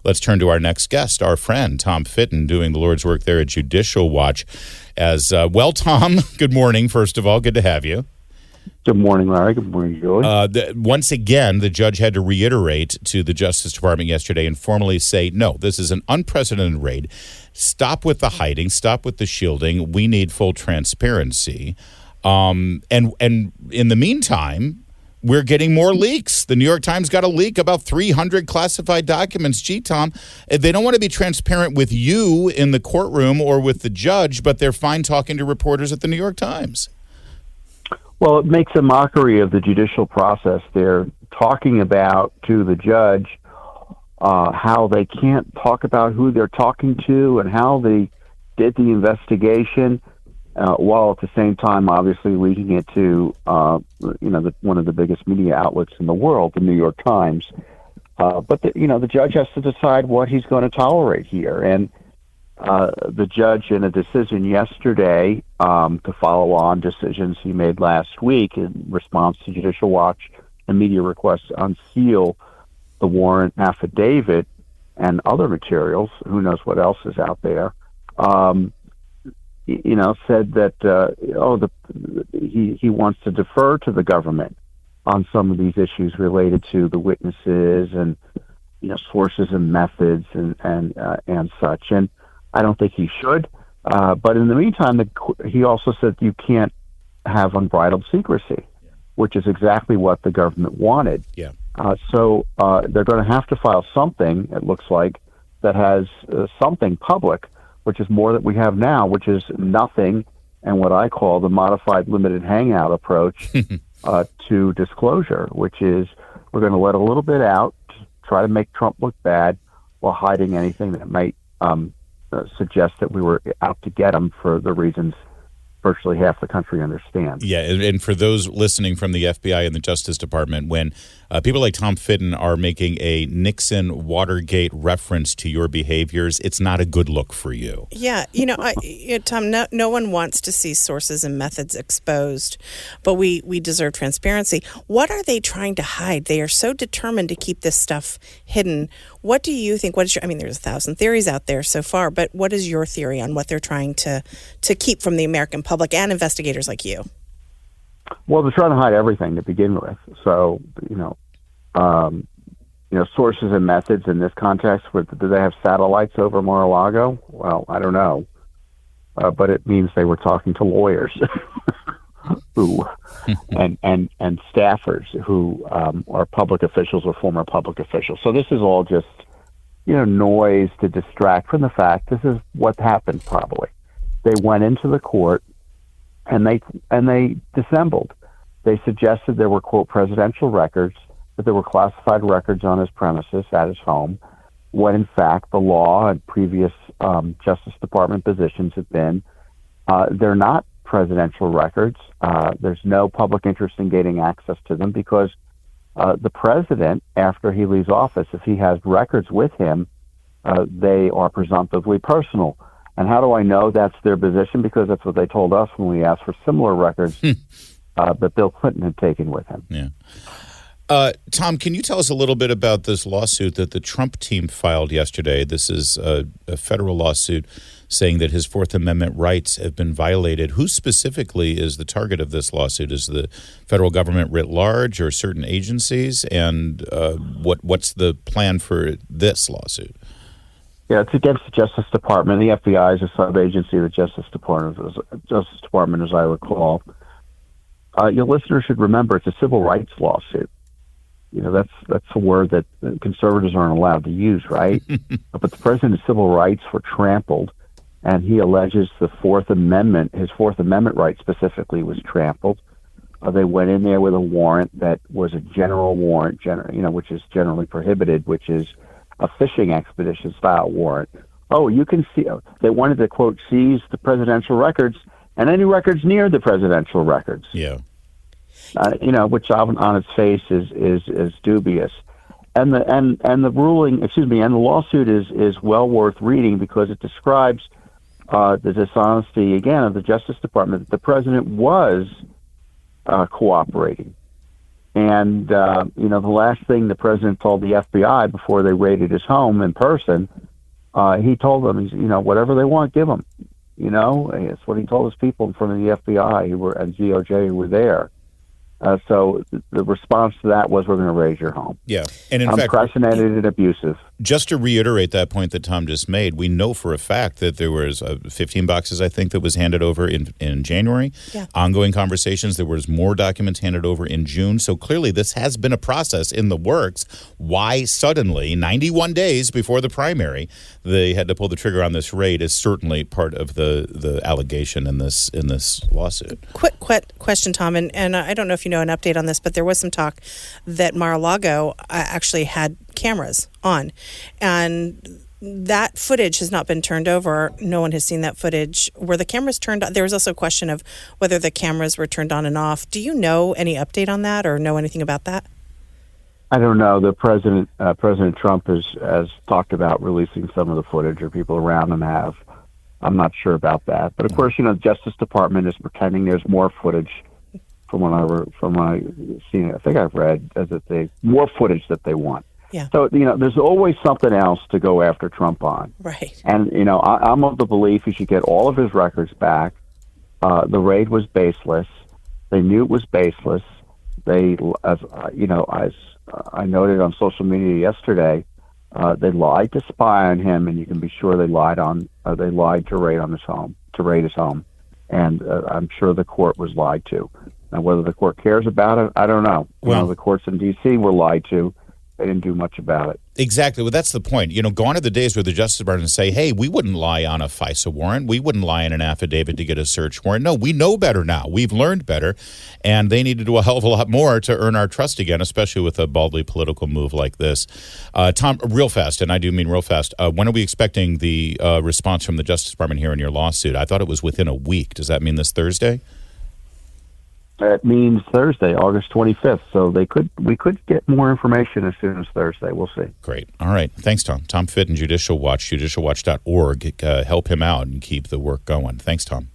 Let's turn to our next guest, our friend, Tom Fitton, doing the Lord's work there at Judicial Watch. As well, Tom, good morning, first of all. Good to have you. Good morning, Larry. Good morning, Julie. Once again, the judge had to reiterate to the Justice Department yesterday and formally say, no, this is an unprecedented raid. Stop with the hiding. Stop with the shielding. We need full transparency. And in the meantime, we're getting more leaks. The New York Times got a leak about 300 classified documents. Gee, Tom, they don't want to be transparent with you in the courtroom or with the judge, but they're fine talking to reporters at the New York Times. Well, it makes a mockery of the judicial process. They're talking about to the judge how they can't talk about who they're talking to and how they did the investigation, while at the same time, obviously, leaking it to one of the biggest media outlets in the world, the New York Times. But the judge has to decide what he's going to tolerate here, and the judge, in a decision yesterday, to follow on decisions he made last week in response to Judicial Watch and media requests to unseal the warrant affidavit and other materials, who knows what else is out there, said that he wants to defer to the government on some of these issues related to the witnesses and sources and methods and such. And I don't think he should. But in the meantime, he also said you can't have unbridled secrecy, which is exactly what the government wanted. Yeah. So they're going to have to file something, it looks like, that has something public, which is more that we have now, which is nothing, and what I call the modified limited hangout approach to disclosure, which is we're going to let a little bit out, try to make Trump look bad while hiding anything that might suggest that we were out to get him for the reasons virtually half the country understands. Yeah, and for those listening from the FBI and the Justice Department, when people like Tom Fitton are making a Nixon-Watergate reference to your behaviors, it's not a good look for you. Yeah, Tom, no one wants to see sources and methods exposed, but we deserve transparency. What are they trying to hide? They are so determined to keep this stuff hidden. What do you think? There's 1,000 theories out there so far, but what is your theory on what they're trying to keep from the American public and investigators like you? Well, they're trying to hide everything to begin with. So, sources and methods in this context. Do they have satellites over Mar-a-Lago? Well, I don't know, but it means they were talking to lawyers who and staffers who are public officials or former public officials. So this is all just noise to distract from the fact this is what happened. Probably they went into the court and they dissembled. They suggested there were, quote, presidential records, that there were classified records on his premises at his home, when in fact the law and previous Justice Department positions have been they're not presidential records. There's no public interest in gaining access to them because the president, after he leaves office, if he has records with him, they are presumptively personal. And how do I know that's their position? Because that's what they told us when we asked for similar records that Bill Clinton had taken with him. Yeah. Tom, can you tell us a little bit about this lawsuit that the Trump team filed yesterday? This is a federal lawsuit saying that his Fourth Amendment rights have been violated. Who specifically is the target of this lawsuit? Is the federal government writ large or certain agencies? And what's the plan for this lawsuit? Yeah, it's against the Justice Department. The FBI is a sub-agency of the Justice Department, as I recall. Your listeners should remember it's a civil rights lawsuit. That's a word that conservatives aren't allowed to use, right? But the president's civil rights were trampled, and he alleges his Fourth Amendment right specifically was trampled. They went in there with a warrant that was a general warrant, which is generally prohibited, which is a fishing expedition style warrant. Oh, you can see they wanted to, quote, seize the presidential records and any records near the presidential records. Yeah. Which on its face is dubious. And the lawsuit is well worth reading because it describes the dishonesty again of the Justice Department. The president was cooperating And, the last thing the president told the FBI before they raided his home in person, he told them, whatever they want, give them. It's what he told his people in front of the FBI and DOJ who were there. So the response to that was, we're going to raid your home. Yeah. And in fact, unprecedented and abusive. Just to reiterate that point that Tom just made, we know for a fact that there was 15 boxes, I think, that was handed over in January. Yeah. Ongoing conversations. There was more documents handed over in June. So clearly this has been a process in the works. Why suddenly, 91 days before the primary, they had to pull the trigger on this raid is certainly part of the allegation in this lawsuit. Quick question, Tom, and I don't know if you know an update on this, but there was some talk that Mar-a-Lago actually had cameras on, and that footage has not been turned over. No one has seen that footage. Were the cameras turned on? There was also a question of whether the cameras were turned on and off. Do you know any update on that or know anything about that? I don't know. The President Trump has talked about releasing some of the footage, or people around him have. I'm not sure about that. But of course, the Justice Department is pretending there's more footage from what I seen. I think I've read that they more footage that they want. Yeah. So, there's always something else to go after Trump on. Right. And, I'm of the belief he should get all of his records back. The raid was baseless. They knew it was baseless. They, as I noted on social media yesterday, they lied to spy on him, and you can be sure they lied to raid his home. And I'm sure the court was lied to. Now, whether the court cares about it, I don't know. Well, the courts in D.C. were lied to. They didn't do much about it. Exactly. Well, that's the point. Gone are the days where the Justice Department say, hey, we wouldn't lie on a FISA warrant. We wouldn't lie on an affidavit to get a search warrant. No, we know better now. We've learned better. And they need to do a hell of a lot more to earn our trust again, especially with a baldly political move like this. Tom, real fast, and I do mean real fast, when are we expecting the response from the Justice Department here in your lawsuit? I thought it was within a week. Does that mean this Thursday? It means Thursday, August 25th. So we could get more information as soon as Thursday. We'll see. Great. All right. Thanks, Tom. Tom Fitton, Judicial Watch, judicialwatch.org. Help him out and keep the work going. Thanks, Tom.